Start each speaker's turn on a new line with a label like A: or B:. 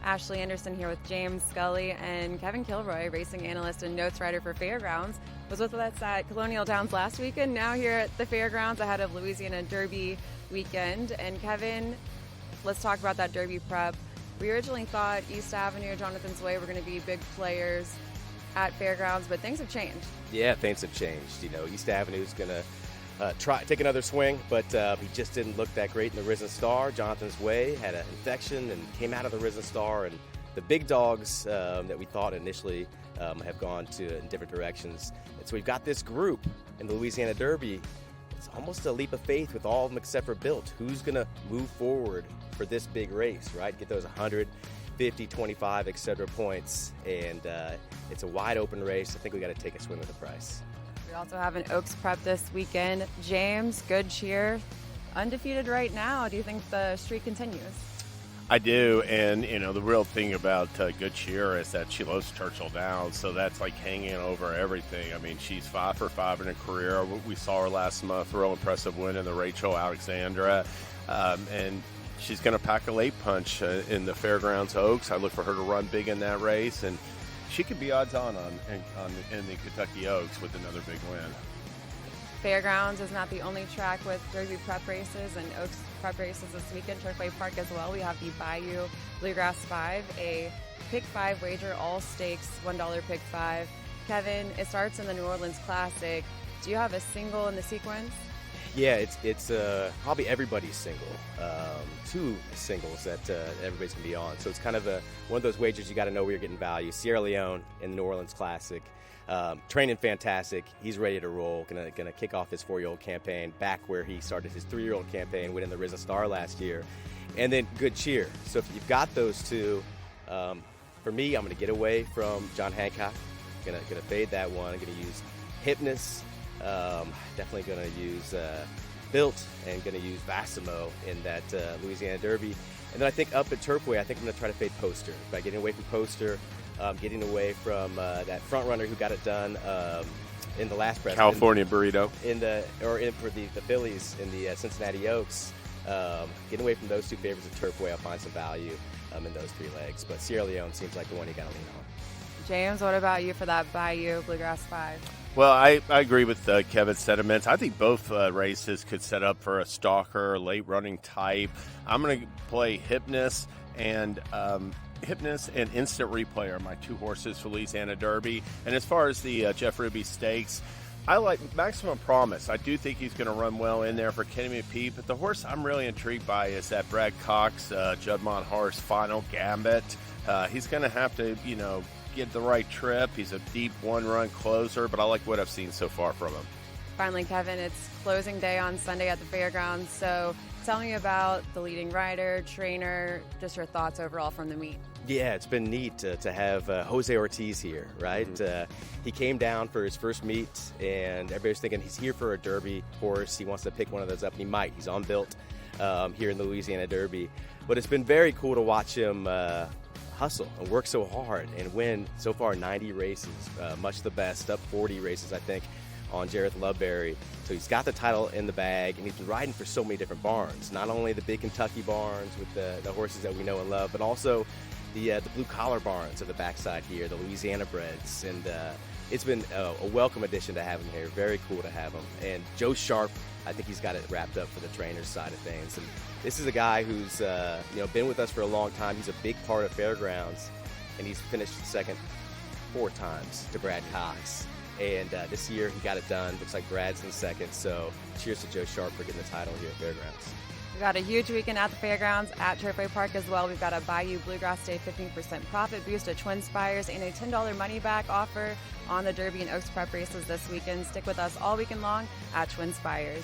A: Ashley Anderson here with James Scully, and Kevin Kilroy, racing analyst and notes writer for Fairgrounds, was with us at Colonial Downs last weekend, now here at the Fairgrounds ahead of Louisiana Derby Weekend. And Kevin, let's talk about that Derby prep. We originally thought East Avenue, Jonathan's Way were going to be big players at Fairgrounds, but things have changed.
B: Yeah, things have changed. East Avenue's going to take another swing, but he just didn't look that great in the Risen Star. Jonathan's Way had an infection and came out of the Risen Star, and the big dogs that we thought initially have gone in different directions. And so we've got this group in the Louisiana Derby. It's almost a leap of faith with all of them except for Built. Who's going to move forward for this big race, right? Get those 150, 25, etc. points, and it's a wide open race. I think we got to take a swing with the price.
A: We also have an Oaks prep this weekend. James, good cheer, undefeated right now. Do you think the streak continues?
C: I do, and the real thing about Good Cheer is that she loves Churchill Downs, so that's like hanging over everything. I mean, she's 5 for 5 in her career. We saw her last month, real impressive win in the Rachel Alexandra, and she's going to pack a late punch in the Fairgrounds Oaks. I look for her to run big in that race, and she could be odds on in the Kentucky Oaks with another big win.
A: Fairgrounds is not the only track with Derby prep races and Oaks prep races this weekend. Turfway Park as well. We have the Bayou Bluegrass 5, a pick 5 wager, all stakes, $1 pick 5. Kevin, it starts in the New Orleans Classic. Do you have a single in the sequence?
B: Yeah, it's probably everybody's single. 2 singles that everybody's going to be on. So it's kind of one of those wagers you got to know where you're getting value. Sierra Leone in the New Orleans Classic. Training fantastic. He's ready to roll. Gonna kick off his 4-year-old campaign back where he started his 3-year-old campaign, winning the Risen Star last year. And then Good Cheer. So if you've got those two, for me, I'm going to get away from John Hancock. Gonna fade that one. I'm going to use Hypnus. Definitely going to use Built and going to use Vassimo in that Louisiana Derby. And then I think up at Turfway, I think I'm going to try to fade Poster. By getting away from Poster, getting away from that front runner who got it done in the last press.
C: California Burrito.
B: For the Phillies in the Cincinnati Oaks. Getting away from those 2 favorites at Turfway, I'll find some value in those 3 legs. But Sierra Leone seems like the one you got to lean on.
A: James, what about you for that Bayou Bluegrass 5?
C: Well, I agree with Kevin's sentiments. I think both races could set up for a stalker, late running type. I'm going to play Hypnus and Instant Replay are my 2 horses for Louisiana Derby. And as far as the Jeff Ruby Stakes, I like Maximum Promise. I do think he's going to run well in there for Kenny McPhee. But the horse I'm really intrigued by is that Brad Cox, Judd horse, Final Gambit. He's going to have to, get the right trip. He's a deep 1-run closer, but I like what I've seen so far from him.
A: Finally, Kevin, it's closing day on Sunday at the Fairgrounds, so tell me about the leading rider, trainer, just your thoughts overall from the meet.
B: Yeah, it's been neat to have Jose Ortiz here, right? Mm-hmm. He came down for his first meet, and everybody's thinking he's here for a Derby horse. He wants to pick one of those up, and he might. He's on Built here in the Louisiana Derby. But it's been very cool to watch him hustle and work so hard and win so far 90 races, much the best, up 40 races, I think, on Jareth Loveberry. So he's got the title in the bag, and he's been riding for so many different barns, not only the big Kentucky barns with the horses that we know and love, but also the blue-collar barns at the backside here, the Louisiana breds. And it's been a welcome addition to have him here. Very cool to have him. And Joe Sharp, I think he's got it wrapped up for the trainer's side of things. And this is a guy who's been with us for a long time. He's a big part of Fairgrounds, and he's finished second 4 times to Brad Cox. And this year he got it done. Looks like Brad's in second. So cheers to Joe Sharp for getting the title here at Fairgrounds.
A: We've got a huge weekend at the Fairgrounds at Turfway Park as well. We've got a Bayou Bluegrass Day 15% profit boost at TwinSpires and a $10 money back offer on the Derby and Oaks prep races this weekend. Stick with us all weekend long at TwinSpires.